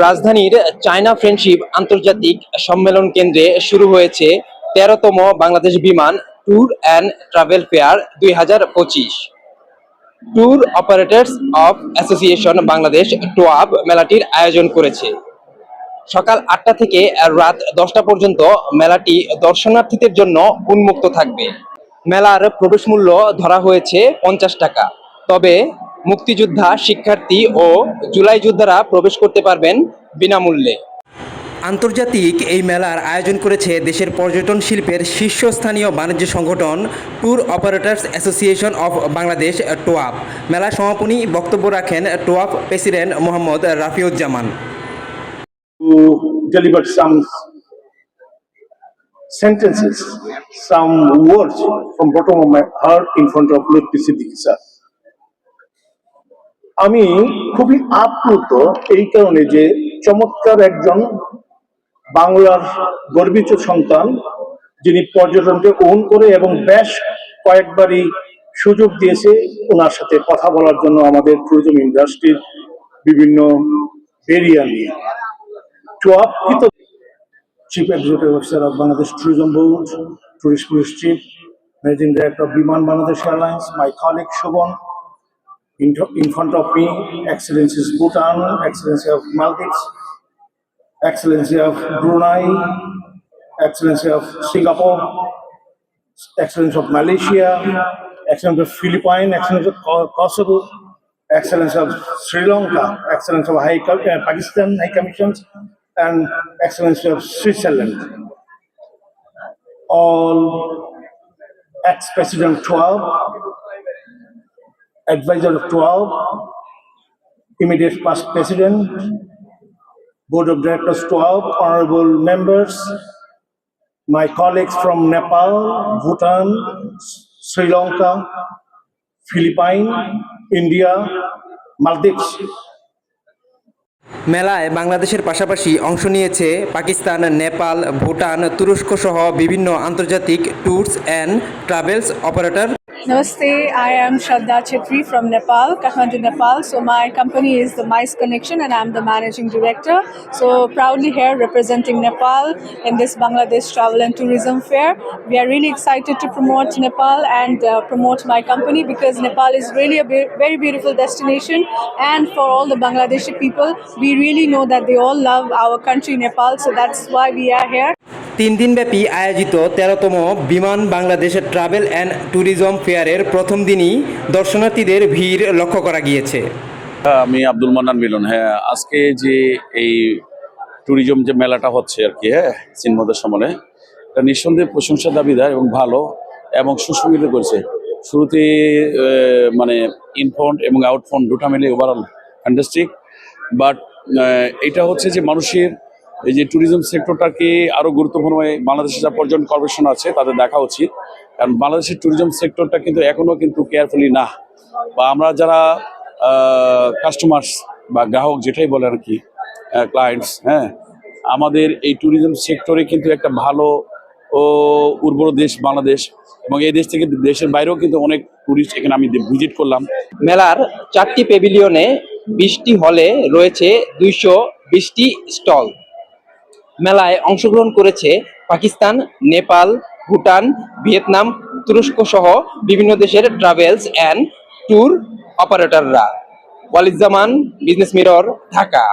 রাজধানীর China friendship আন্তর্জাতিক সম্মেলন কেন্দ্রে শুরু হয়েছে ১৩তম Bangladesh Biman tour and travel fair ২০২৫। Tour operators of association Bangladesh TOAB মেলাটির আয়োজন করেছে। সকাল ৮টা থেকে রাত ১০টা পর্যন্ত মেলাটি দর্শনার্থীদের জন্য উন্মুক্ত থাকবে। মেলার প্রবেশ মূল্য ধরা হয়েছে ৫০ টাকা। তবে মুক্তিযোদ্ধা, শিক্ষার্থী ও জুলাই যোদ্ধারা প্রবেশ করতে পারবেন বিনামূল্যে। আন্তর্জাতিক এই মেলার আয়োজন করেছে দেশের পর্যটন শিল্পের শীর্ষস্থানীয় বাণিজ্য সংগঠন tour operators association of Bangladesh TOAB. মেলা সমাপনী বক্তব্য রাখেন TOAB president Mohammad Rafiuzzaman. Delivered some sentences, some words from bottom of my heart in front of Lutfi Siddiqui sir. আমি খুবই আপ্লুত এই কারণে যে চমৎকার একজন বাংলার গর্বিত সন্তান, যিনি পর্যটনকে গ্রহণ করে এবং বেশ কয়েকবারই সুযোগ দিয়েছে ওনার সাথে কথা বলার জন্য আমাদের ট্যুরিজম ইন্ডাস্ট্রির বিভিন্ন এরিয়া নিয়ে। Chief Executive Officer of Bangladesh Tourism Board, Tourist Police Chief, Managing Director of Biman Bangladesh Airlines, my colleague Shobon, in front of me, Excellencies Bhutan, Excellency of Maldives, Excellency of Brunei, Excellency of Singapore, Excellency of Malaysia, Excellency of Philippines, Excellency of Kosovo, Excellency of Sri Lanka, Excellency of Pakistan High Commissions, and Excellency of Switzerland. All ex-President 12, Advisor of 12, immediate past President, Board of Directors 12, honorable members, my colleagues from Nepal, Bhutan, Sri Lanka, Philippines, India, Maldives. মেলায় বাংলাদেশের পাশাপাশি অংশ নিয়েছে পাকিস্তান, নেপাল, ভুটান, তুরস্ক সহ বিভিন্ন আন্তর্জাতিক tours and travels operator. Namaste, I am Shraddha Chetri from Nepal, Kathmandu, Nepal. So my company is the Mice Connection and I'm the managing director. So proudly here representing Nepal in this Bangladesh Travel and Tourism Fair. We are really excited to promote Nepal and promote my company because Nepal is really a very beautiful destination, and for all the Bangladeshi people, we really know that they all love our country Nepal, so that's why we are here. 3 দিনব্যাপী আয়োজিত 13তম বিমান Bangladesh travel and tourism ফেয়ারের প্রথম দিনই দর্শনার্থীদের ভিড় লক্ষ্য করা গিয়েছে। আমি আব্দুল মান্নান মিলন। আজকে যে এই ট্যুরিজম যে মেলাটা হচ্ছে আর কি, সিনমোদের সমলে, এটা নিঃসন্দেহে প্রশংসার দাবিদার এবং ভালো এবং সুসংগঠিত করেছে। শুরুতে মানে ইনফ্রন্ট এবং আউটফ্রন্ট দুটা মিলে ওভারঅল ফ্যান্টাস্টিক। বাট এটা হচ্ছে যে মানুষের এই যে ট্যুরিজম সেক্টরটাকে আরও গুরুত্বপূর্ণ, বাংলাদেশের যা পর্যটন কর্পোরেশন আছে তাদের দেখা উচিত, কারণ বাংলাদেশের ট্যুরিজম সেক্টরটা কিন্তু এখনও কিন্তু কেয়ারফুলি না, বা আমরা যারা কাস্টমার্স বা গ্রাহক যেটাই বলে আর কি, ক্লায়েন্টস, আমাদের এই ট্যুরিজম সেক্টরে কিন্তু একটা ভালো ও উর্বর দেশ বাংলাদেশ, এবং এই দেশ থেকে দেশের বাইরেও কিন্তু অনেক ট্যুরিস্ট এখানে আমি ভিজিট করলাম। মেলার 4টি প্যাভিলিয়নে 20টি হলে রয়েছে 220টি স্টল। মেলায় অংশগ্রহণ করেছে পাকিস্তান, নেপাল, ভুটান, ভিয়েতনাম, তুরস্ক সহ বিভিন্ন দেশের ট্রাভেলস অ্যান্ড ট্যুর অপারেটররা। Walid Zaman, Business Mirror, Dhaka.